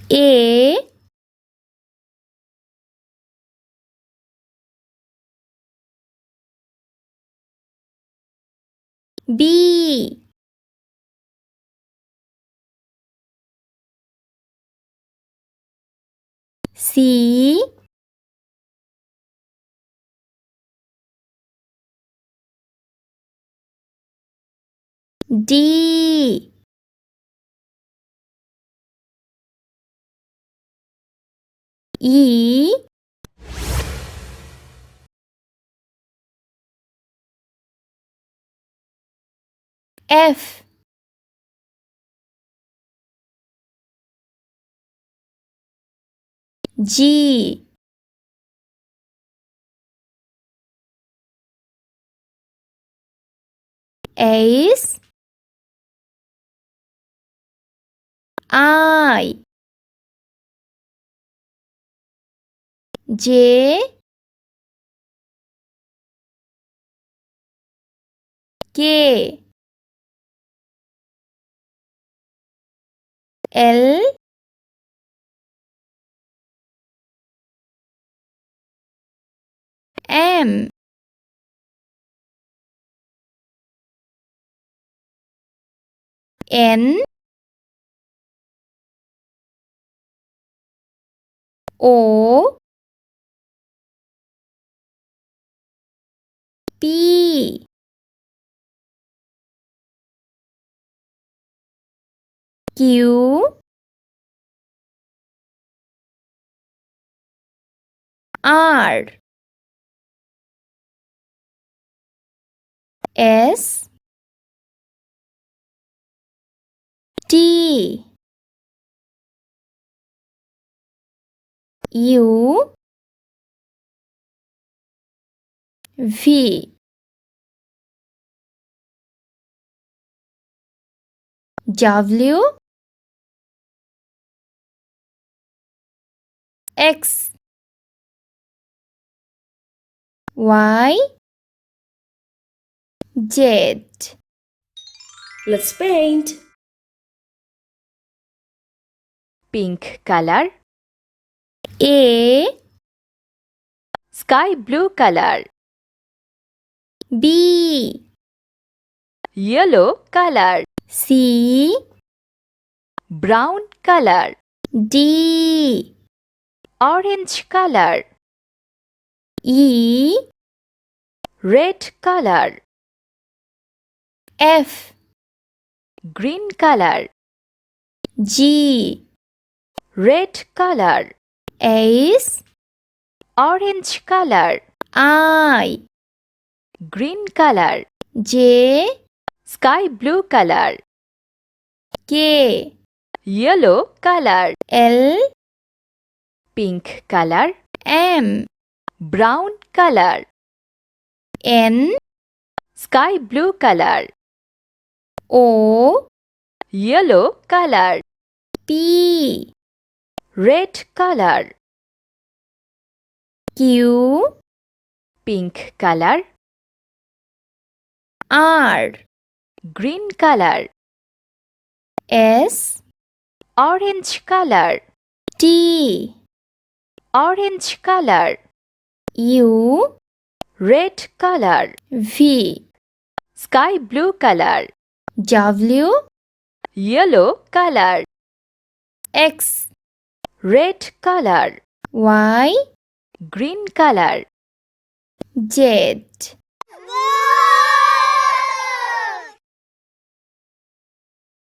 A B C D E F G H I J K L M N O P Q R S T U V W X Y Z. Let's paint. Pink color, A sky blue color, B yellow color, C brown color, D orange color, E red color, F green color, G red color, H orange color, I green color, J sky blue color, K yellow color, L pink color, M brown color, N sky blue color, O yellow color, P red color, Q pink color, R green color, S orange color, T orange color, U red color, V sky blue color, W yellow color, X red color, Y green color. Z.